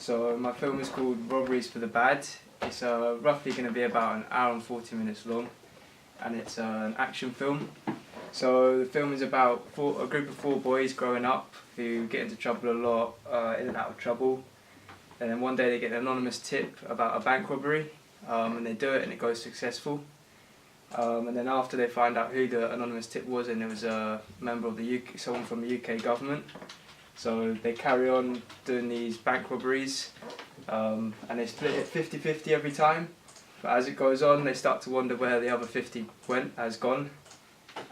So my film is called Robberies for the Bad. It's roughly going to be about an hour and 40 minutes long, and it's an action film. So the film is about a group of 4 boys growing up who get into trouble a lot, in and out of trouble. And then one day they get an anonymous tip about a bank robbery, and they do it and it goes successful. And then after they find out who the anonymous tip was, and it was a member of the UK, someone from the UK government. So they carry on doing these bank robberies, and they split it 50-50 every time. But as it goes on, they start to wonder where the other 50 has gone.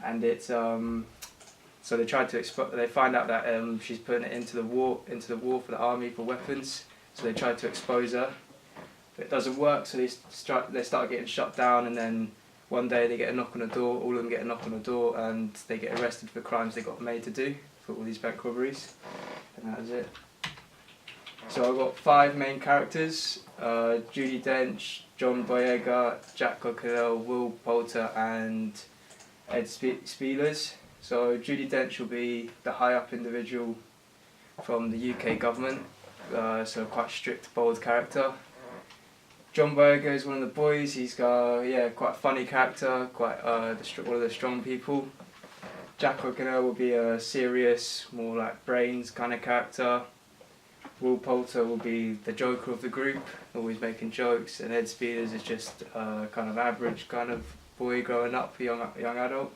And it's so they try to they find out that she's putting it into the war for the army for weapons. So they try to expose her, but it doesn't work. So they start getting shut down, and then one day they get a knock on the door. All of them get a knock on the door, and they get arrested for crimes they got made to do for all these bank robberies. And that is it. So I've got 5 main characters: Judi Dench, John Boyega, Jack O'Connell, Will Poulter, and Ed Spielers. So Judi Dench will be the high-up individual from the UK government, so quite strict, bold character. John Boyega is one of the boys. He's got quite a funny character, quite one of the strong people. Jack O'Connell will be a serious, more like brains kind of character. Will Poulter will be the joker of the group, always making jokes, and Ed Spielers is just a kind of average kind of boy growing up, young adult.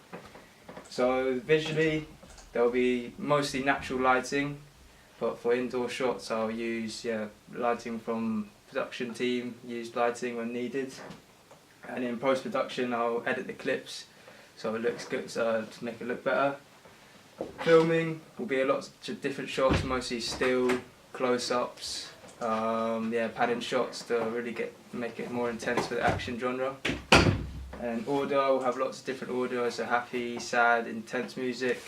So visually, there'll be mostly natural lighting, but for indoor shots I'll use lighting from production team, use lighting when needed, and in post-production I'll edit the clips so it looks good, to make it look better. Filming will be a lot of different shots, mostly still, close-ups, panning shots to really make it more intense for the action genre. And order, we'll have lots of different orders, so happy, sad, intense music.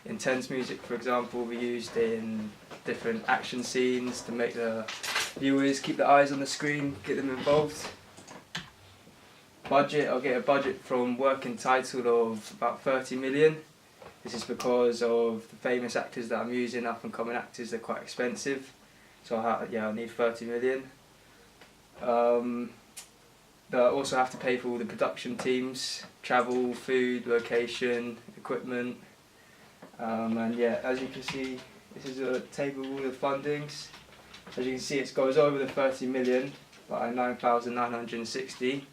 Intense music, for example, will be used in different action scenes to make the viewers keep their eyes on the screen, get them involved. Budget, I'll get a budget from working title of about 30 million. This is because of the famous actors that I'm using, up and coming actors, they're quite expensive. So I'll need 30 million. They'll also have to pay for all the production teams, travel, food, location, equipment. As you can see, this is a table of all the fundings. As you can see, it goes over the 30 million by 9,960.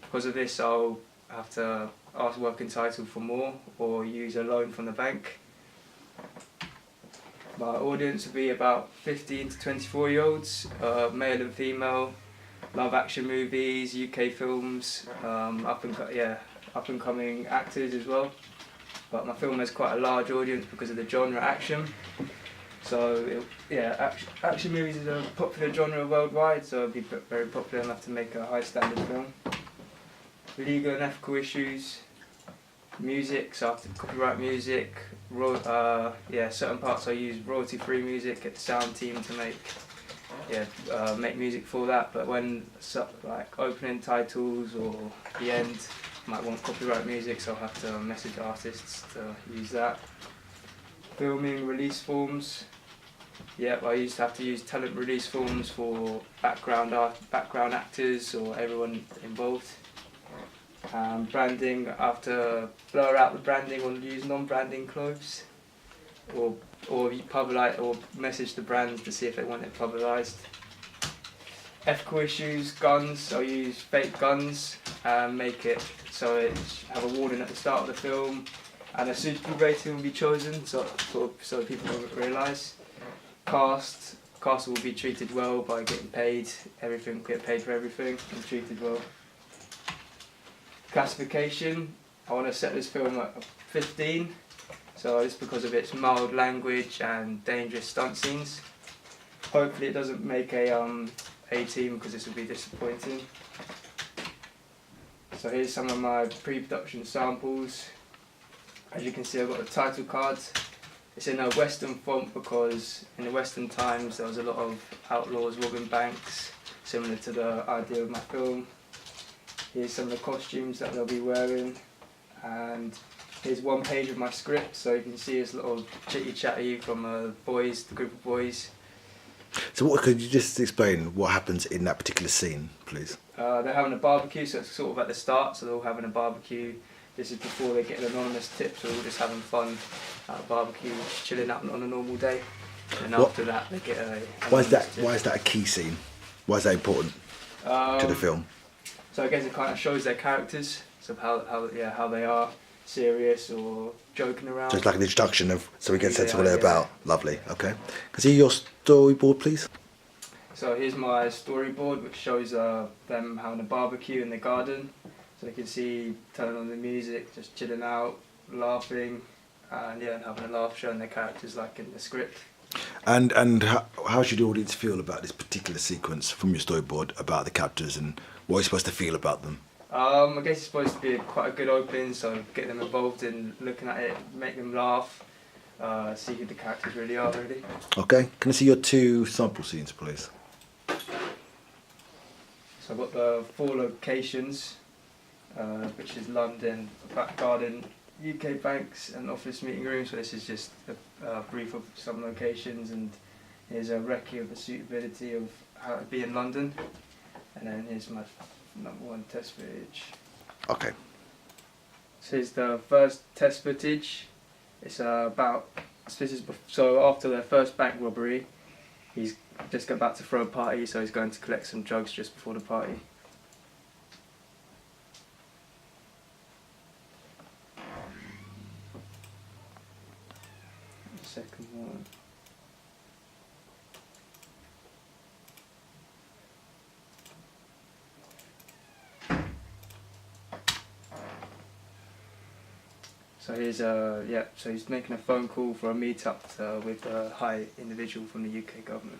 Because of this, I'll have to ask working title for more or use a loan from the bank. My audience will be about 15 to 24-year-olds, male and female, love action movies, UK films, up and coming actors as well. But my film has quite a large audience because of the genre action. So action movies is a popular genre worldwide, so it'll be very popular enough to make a high standard film. Legal and ethical issues, music, so I have to copyright music, certain parts I use royalty-free music, get the sound team to make music for that, but when like opening titles or the end, might want copyright music, so I'll have to message artists to use that. Filming release forms. I used to have to use talent release forms for background actors or everyone involved. Branding, I have to blur out the branding or use non-branding clothes, or message the brands to see if they want it publicised. Ethical issues, guns, I'll use fake guns and make it so it have a warning at the start of the film, and a suitable rating will be chosen so people will realise. Cast will be treated well by getting paid, get paid for everything and treated well. Classification, I want to set this film at 15, so it's because of its mild language and dangerous stunt scenes. Hopefully it doesn't make a 18 because this would be disappointing. So here's some of my pre-production samples. As you can see, I've got the title cards. It's in a Western font because in the Western times there was a lot of outlaws robbing banks, similar to the idea of my film. Here's some of the costumes that they'll be wearing, and here's one page of my script, so you can see it's a little chitty-chatty from the group of boys. So what could you just explain what happens in that particular scene, please? They're having a barbecue, so it's sort of at the start, so they're all having a barbecue. This is before they get an anonymous tip, so they're all just having fun at a barbecue, chilling out on a normal day. And What- after that, they get a. Why is that? anonymous tip. Why is that a key scene? Why is that important to the film? So I guess it kind of shows their characters, so how they are, serious or joking around. So it's like an introduction of, so we get a sense of what Yeah, they're yeah. about. Lovely. Okay. Can I see your storyboard, please? So here's my storyboard, which shows them having a barbecue in the garden. So they can see turning on the music, just chilling out, laughing, and having a laugh, showing their characters like in the script. And how should the audience feel about this particular sequence from your storyboard about the characters and what you're supposed to feel about them? I guess it's supposed to be quite a good opening, so get them involved in looking at it, make them laugh, see who the characters really are, really. Okay. Can I see your 2 sample scenes, please? So I've got the 4 locations, which is London, back garden, UK banks and office meeting rooms. So this is just a brief of some locations, and here's a recce of the suitability of how to be in London. And then here's my #1 test footage. Okay. So here's the first test footage. It's so after their first bank robbery, he's just about to throw a party, so he's going to collect some drugs just before the party. The second one. So he's so he's making a phone call for a meet-up with a high individual from the UK government.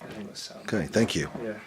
I think that's sound. Okay. Thank you. Yeah.